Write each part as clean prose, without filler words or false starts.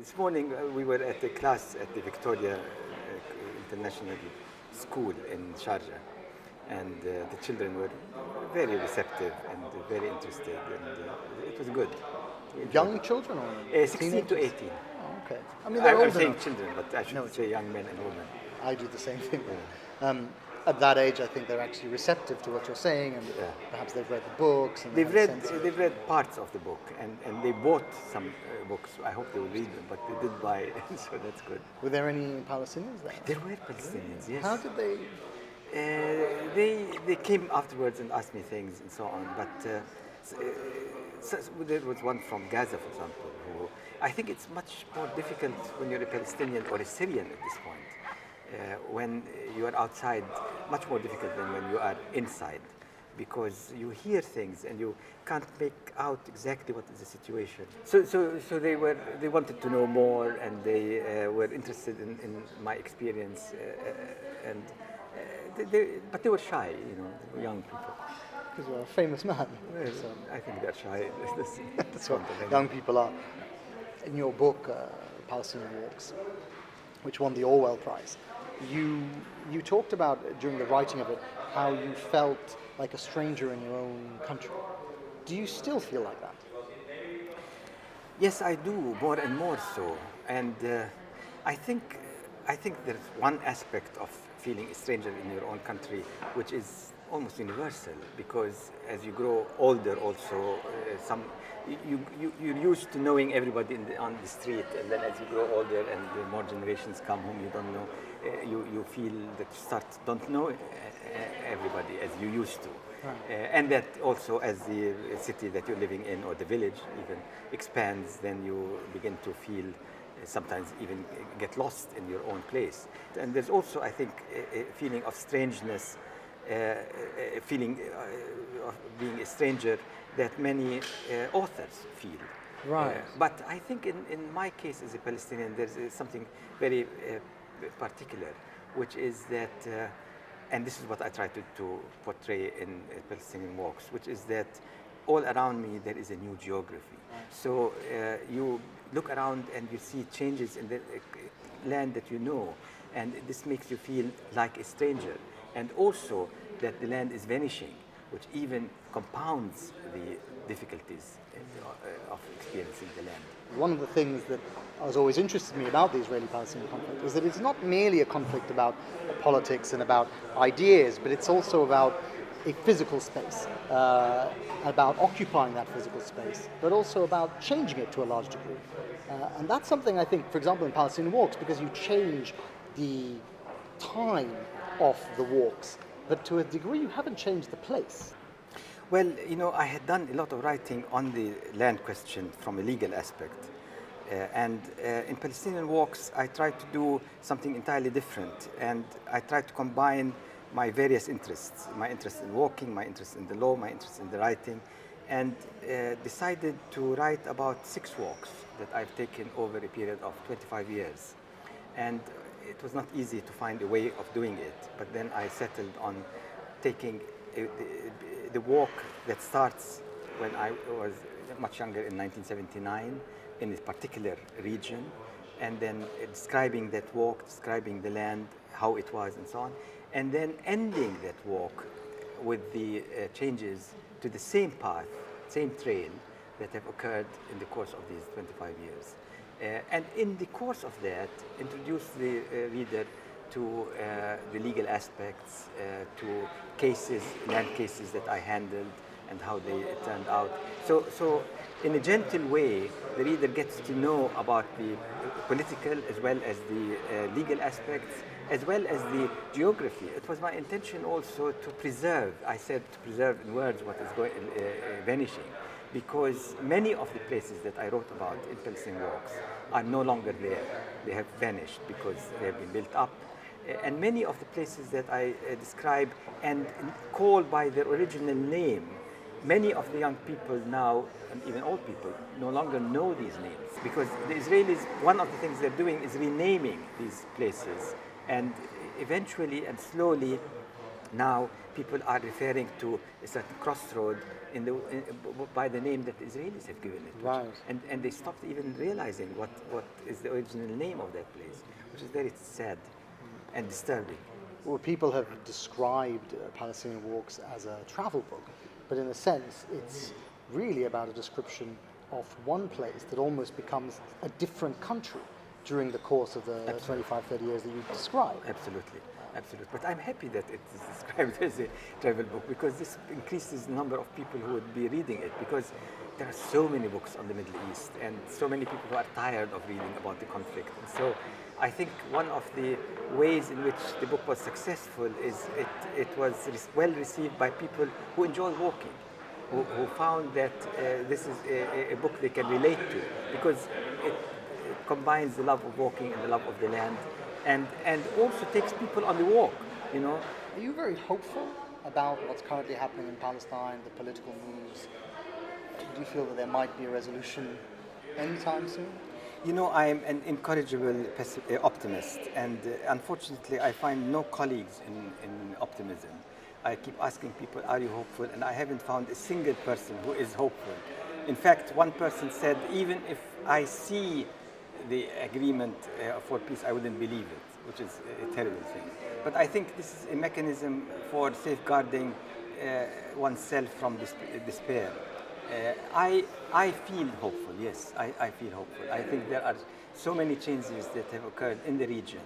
This morning we were at a class at the Victoria International School in Sharjah, and the children were very receptive and very interested, and it was good. Young children or 16 to 18. Oh, okay. I mean, they're I'm old saying enough. children, but I should say young men and women. I do the same thing. At that age, I think they're actually receptive to what you're saying, and perhaps they've read the books. And they've read parts of the book, and they bought some books. I hope they will read them, but they did buy, so that's good. Were there any Palestinians there? There were Palestinians, yes. How did they? They came afterwards and asked me things and so on, but so there was one from Gaza, for example, who I think it's much more difficult when you're a Palestinian or a Syrian at this point. When you are outside, much more difficult than when you are inside, because you hear things and you can't make out exactly what is the situation. So they wanted to know more, and they were interested in my experience, but they were shy, they were young people. Because you're a famous man. Well, so I think they're shy. That's what young people are. In your book, Palestinian Walks, which won the Orwell Prize, you talked about, during the writing of it, how you felt like a stranger in your own country. Do you still feel like that? Yes, I do, more and more so. And I think there's one aspect of feeling a stranger in your own country which is almost universal, because as you grow older also, you're used to knowing everybody on the street, and then as you grow older and the more generations come whom you don't know, you feel that you don't know everybody as you used to. Right. And that also, as the city that you're living in, or the village even, expands, then you begin to feel, sometimes even get lost in your own place. And there's also, I think, a feeling of strangeness, a feeling of being a stranger that many authors feel. Right. But I think in my case as a Palestinian, there's something very particular, which is that, and this is what I try to portray in Palestinian Walks, which is that all around me there is a new geography. Right. So you look around and you see changes in the land that you know, and this makes you feel like a stranger. And also that the land is vanishing, which even compounds the difficulties of experiencing the land. One of the things that has always interested me about the Israeli-Palestinian conflict is that it's not merely a conflict about politics and about ideas, but it's also about a physical space, about occupying that physical space, but also about changing it to a large degree. And that's something, I think, for example, in Palestinian Walks, because you change the time of the walks, but to a degree you haven't changed the place. Well, I had done a lot of writing on the land question from a legal aspect. And in Palestinian Walks, I tried to do something entirely different. And I tried to combine my various interests, my interest in walking, my interest in the law, my interest in the writing, and decided to write about 6 walks that I've taken over a period of 25 years. And it was not easy to find a way of doing it, but then I settled on taking the walk that starts when I was much younger in 1979 in a particular region, and then describing that walk, describing the land, how it was and so on, and then ending that walk with the changes to the same path, same trail that have occurred in the course of these 25 years. And in the course of that, introduce the reader to the legal aspects, to cases, land cases that I handled and how they turned out. So in a gentle way, the reader gets to know about the political as well as the legal aspects, as well as the geography. It was my intention also to preserve, I said to preserve in words what is vanishing, because many of the places that I wrote about in Palestinian Walks are no longer there. They have vanished because they have been built up. And many of the places that I describe and call by their original name, many of the young people now, and even old people, no longer know these names, because the Israelis, one of the things they're doing is renaming these places. And eventually and slowly now people are referring to a certain crossroad by the name that the Israelis have given it. Right. And they stopped even realizing what is the original name of that place, which is very sad and disturbing. Well, people have described Palestinian Walks as a travel book, but in a sense, it's really about a description of one place that almost becomes a different country during the course of the 25, 30 years that you described. Absolutely, absolutely. But I'm happy that it is described as a travel book, because this increases the number of people who would be reading it, because there are so many books on the Middle East and so many people who are tired of reading about the conflict. And so I think one of the ways in which the book was successful is it was well received by people who enjoy walking, who found that this is a book they can relate to, because it combines the love of walking and the love of the land, and also takes people on the walk, you know. Are you very hopeful about what's currently happening in Palestine, the political moves? Do you feel that there might be a resolution anytime soon? You know, I'm an incorrigible optimist, and unfortunately I find no colleagues in optimism. I keep asking people, are you hopeful? And I haven't found a single person who is hopeful. In fact, one person said, even if I see the agreement for peace, I wouldn't believe it, which is a terrible thing. But I think this is a mechanism for safeguarding oneself from despair. I feel hopeful, yes, I feel hopeful. I think there are so many changes that have occurred in the region,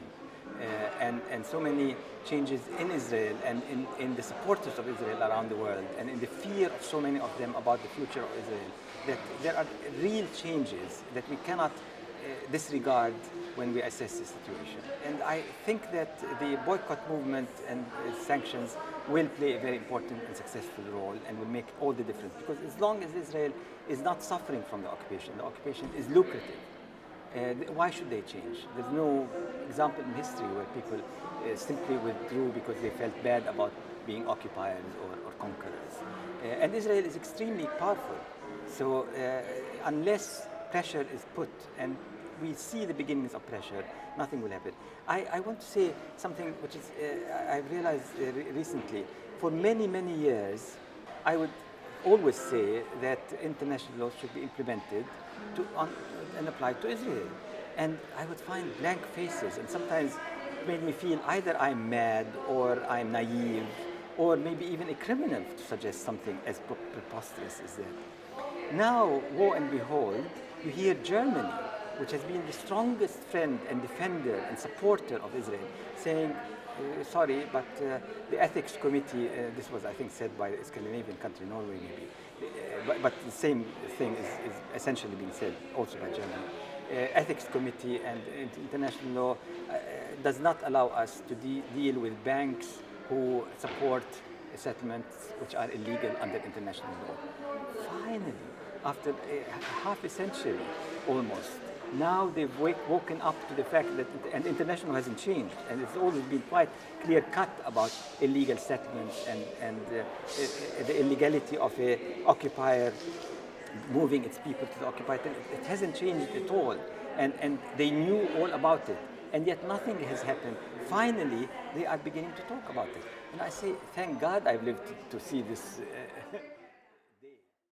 and so many changes in Israel and in the supporters of Israel around the world, and in the fear of so many of them about the future of Israel, that there are real changes that we cannot disregard when we assess the situation. And I think that the boycott movement and sanctions will play a very important and successful role, and will make all the difference, because as long as Israel is not suffering from the occupation is lucrative. Why should they change? There's no example in history where people simply withdrew because they felt bad about being occupiers or conquerors. And Israel is extremely powerful. So unless pressure is put, and we see the beginnings of pressure, nothing will happen. I want to say something which is, I've realized recently. For many, many years, I would always say that international law should be implemented and applied to Israel. And I would find blank faces, and sometimes it made me feel either I'm mad or I'm naive, or maybe even a criminal to suggest something as preposterous as that. Now, lo and behold, you hear Germany, which has been the strongest friend and defender and supporter of Israel, saying, sorry, but the ethics committee, this was, I think, said by a Scandinavian country, Norway maybe, but the same thing is essentially being said also by Germany. Ethics committee and international law does not allow us to deal with banks who support settlements which are illegal under international law. Finally, after half a century almost, now they've woken up to the fact that, and international hasn't changed, and it's always been quite clear-cut about illegal settlements and the illegality of an occupier moving its people to the occupied. It hasn't changed at all, and they knew all about it, and yet nothing has happened. Finally, they are beginning to talk about it, and I say, thank God I've lived to see this.